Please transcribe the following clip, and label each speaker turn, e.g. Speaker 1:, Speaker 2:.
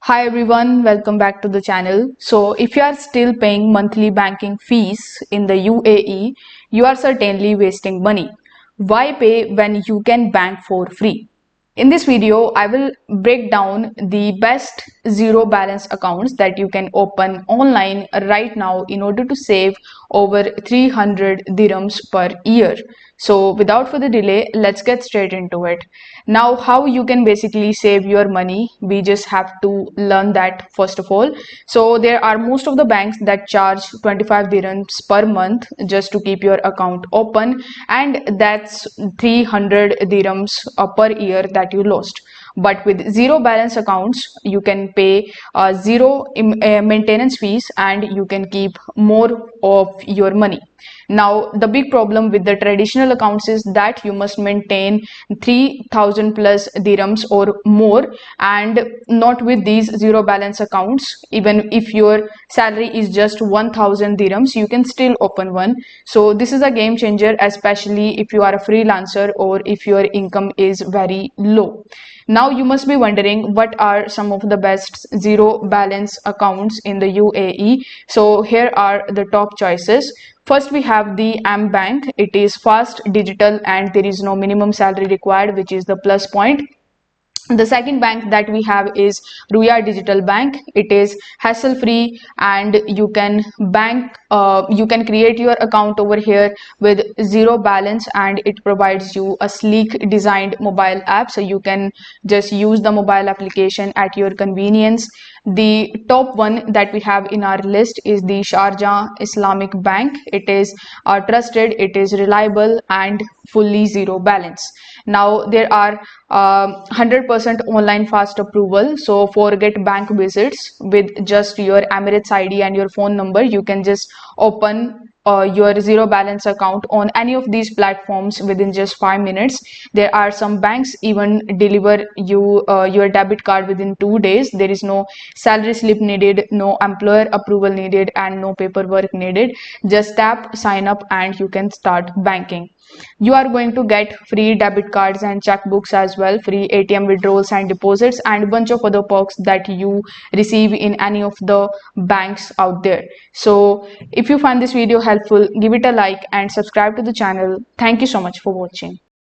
Speaker 1: Hi everyone, welcome back to the channel. So if you are still paying monthly banking fees in the UAE, you are certainly wasting money. Why pay when you can bank for free? In this video, I will break down the best zero balance accounts that you can open online right now in order to save over 300 dirhams per year. So without further delay, let's get straight into it. Now, how you can basically save your money, we just have to learn that first of all. So there are most of the banks that charge 25 dirhams per month just to keep your account open, and that's 300 dirhams per year that you lost. But with zero balance accounts, you can pay zero maintenance fees and you can keep more of your money. Now, the big problem with the traditional accounts is that you must maintain 3000 plus dirhams or more, and not with these zero balance accounts. Even if your salary is just 1000 dirhams, you can still open one. So this is a game changer, especially if you are a freelancer or if your income is very low. Now you must be wondering, what are some of the best zero balance accounts in the UAE? So here are the top choices. First, we have the Bank. It is fast, digital, and there is no minimum salary required, which is the plus point. The second bank that we have is Ruya Digital Bank. It is hassle free and you can you can create your account over here with zero balance, and it provides you a sleek designed mobile app, so you can just use the mobile application at your convenience. The top one that we have in our list is the Sharjah Islamic Bank. It is trusted, it is reliable, and fully zero balance. Now there are 100% online fast approval, so forget bank visits. With just your Emirates ID and your phone number, you can just open your zero balance account on any of these platforms within just 5 minutes. There are some banks even deliver you your debit card within 2 days. There is no salary slip needed, no employer approval needed, and no paperwork needed. Just tap sign up and you can start banking. You are going to get free debit cards and checkbooks as well, free ATM withdrawals and deposits, and a bunch of other perks that you receive in any of the banks out there. So if you find this video helpful, give it a like and subscribe to the channel. Thank you so much for watching.